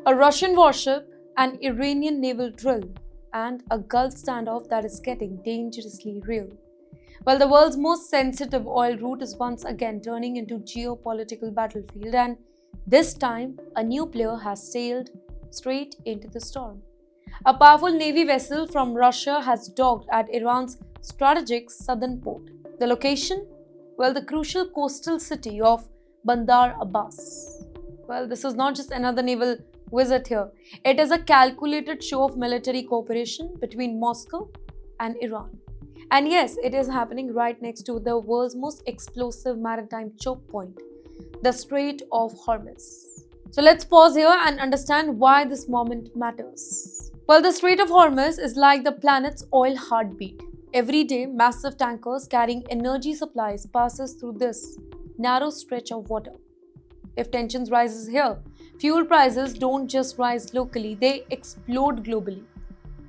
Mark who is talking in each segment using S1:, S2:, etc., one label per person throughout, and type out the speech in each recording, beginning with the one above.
S1: A Russian warship, an Iranian naval drill, and a Gulf standoff that is getting dangerously real. Well, the world's most sensitive oil route is once again turning into geopolitical battlefield, and this time a new player has sailed straight into the storm. A powerful navy vessel from Russia has docked at Iran's strategic southern port. The location? Well, the crucial coastal city of Bandar Abbas. Well, this is not just another naval visit here. It is a calculated show of military cooperation between Moscow and Iran. And yes, it is happening right next to the world's most explosive maritime choke point, the Strait of Hormuz. So let's pause here and understand why this moment matters. Well, the Strait of Hormuz is like the planet's oil heartbeat. Every day, massive tankers carrying energy supplies passes through this narrow stretch of water. If tensions rises here, fuel prices don't just rise locally, they explode globally.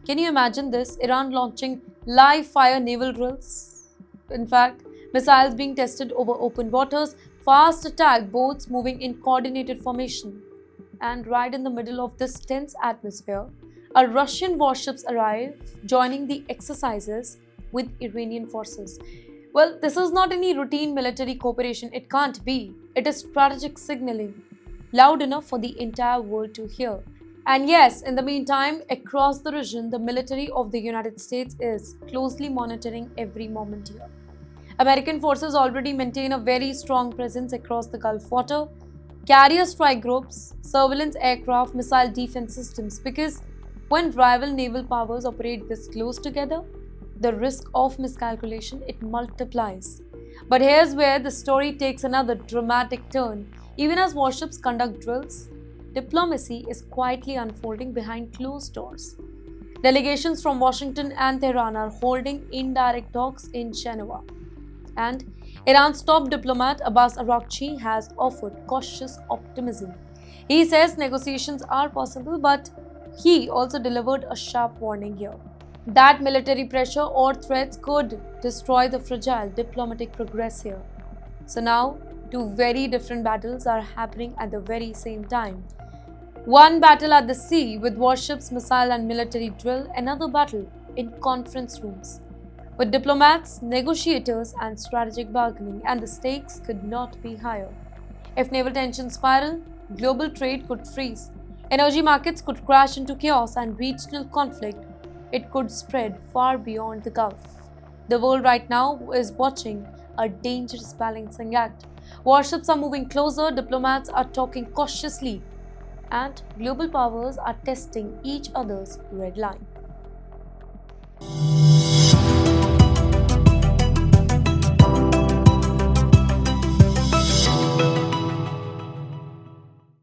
S1: Can you imagine this? Iran launching live fire naval drills? In fact, missiles being tested over open waters, fast attack boats moving in coordinated formation. And right in the middle of this tense atmosphere, a Russian warships arrive, joining the exercises with Iranian forces. Well, this is not any routine military cooperation, it can't be. It is strategic signaling, loud enough for the entire world to hear. And yes, in the meantime, across the region, the military of the United States is closely monitoring every moment here. American forces already maintain a very strong presence across the Gulf water, carrier strike groups, surveillance aircraft, missile defense systems, because when rival naval powers operate this close together, the risk of miscalculation, it multiplies. But here's where the story takes another dramatic turn. Even as warships conduct drills, diplomacy is quietly unfolding behind closed doors. Delegations from Washington and Tehran are holding indirect talks in Geneva. And Iran's top diplomat Abbas Araghchi has offered cautious optimism. He says negotiations are possible, but he also delivered a sharp warning here that military pressure or threats could destroy the fragile diplomatic progress here. So now, two very different battles are happening at the very same time. One battle at the sea with warships, missile and military drill, another battle in conference rooms with diplomats, negotiators and strategic bargaining, and the stakes could not be higher. If naval tensions spiral, global trade could freeze, energy markets could crash into chaos, and regional conflict, it could spread far beyond the Gulf. The world right now is watching a dangerous balancing act. Warships are moving closer, diplomats are talking cautiously, and global powers are testing each other's red line.